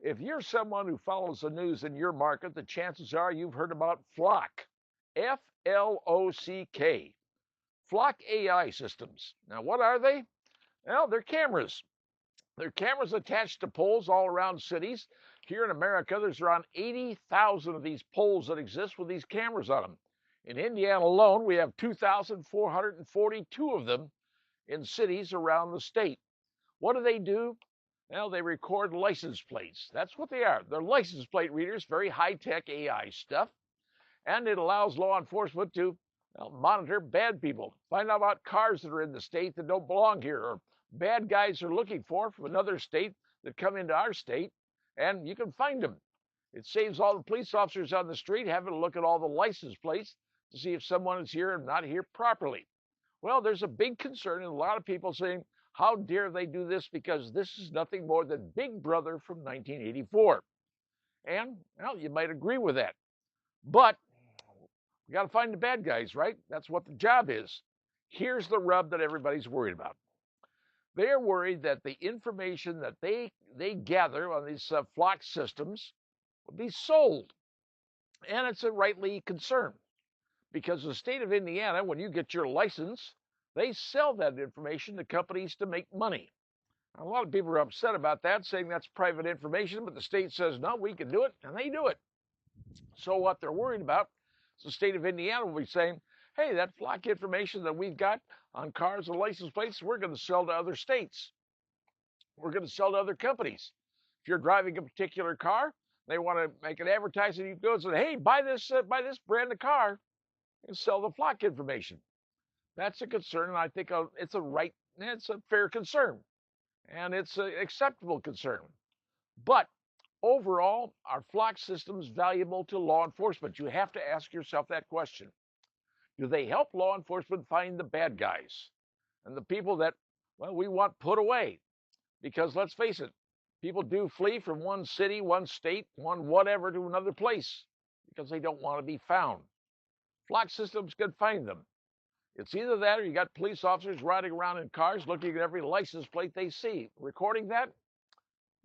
If you're someone who follows the news in your market, the chances are you've heard about Flock. Flock. Flock AI systems. Now, what are they? Well, they're cameras. They're cameras attached to poles all around cities. Here in America, there's around 80,000 of these poles that exist with these cameras on them. In Indiana alone, we have 2,442 of them in cities around the state. What do? Well, they record license plates. That's what they are. They're license plate readers, very high-tech AI stuff. And it allows law enforcement to monitor bad people, find out about cars that are in the state that don't belong here, or bad guys are looking for from another state that come into our state, and you can find them. It saves all the police officers on the street having to look at all the license plates to see if someone is here and not here properly. Well, there's a big concern and a lot of people saying, how dare they do this, because this is nothing more than Big Brother from 1984. And, well, you might agree with that. But we got to find the bad guys, right? That's what the job is. Here's the rub that everybody's worried about. They're worried that the information that they gather on these Flock systems will be sold. And it's a rightly concern, because the state of Indiana, when you get your license, they sell that information to companies to make money. A lot of people are upset about that, saying that's private information, but the state says, no, we can do it, and they do it. So what they're worried about is the state of Indiana will be saying, hey, that Flock information that we've got on cars and license plates, we're going to sell to other states. We're going to sell to other companies. If you're driving a particular car, they want to make an advertising, you go and say, hey, buy this brand of car and sell the Flock information. That's a concern, and I think it's a fair concern, and it's an acceptable concern. But overall, are Flock systems valuable to law enforcement? You have to ask yourself that question. Do they help law enforcement find the bad guys and the people that, well, we want put away? Because let's face it, people do flee from one city, one state, one whatever to another place because they don't want to be found. Flock systems can find them. It's either that or you got police officers riding around in cars looking at every license plate they see. Recording that,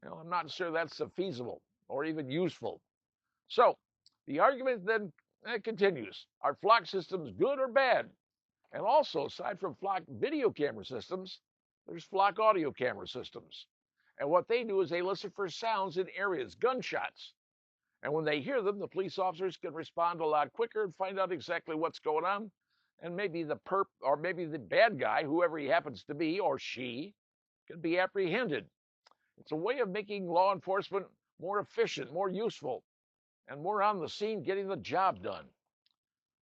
I'm not sure that's feasible or even useful. So the argument then continues. Are Flock systems good or bad? And also, aside from Flock video camera systems, there's Flock audio camera systems. And what they do is they listen for sounds in areas, gunshots. And when they hear them, the police officers can respond a lot quicker and find out exactly what's going on. And maybe the perp, or maybe the bad guy, whoever he happens to be, or she, can be apprehended. It's a way of making law enforcement more efficient, more useful, and more on the scene getting the job done.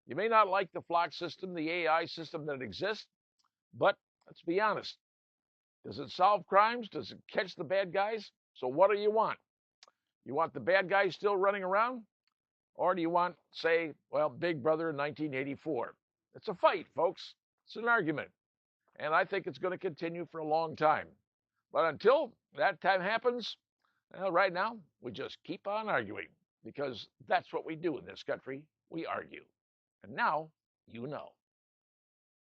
You may not like the Flock system, the AI system that exists, but let's be honest. Does it solve crimes? Does it catch the bad guys? So what do you want? You want the bad guys still running around? Or do you want, say, well, Big Brother in 1984? It's a fight, folks. It's an argument. And I think it's going to continue for a long time. But until that time happens, well, right now, we just keep on arguing, because that's what we do in this country. We argue. And now you know.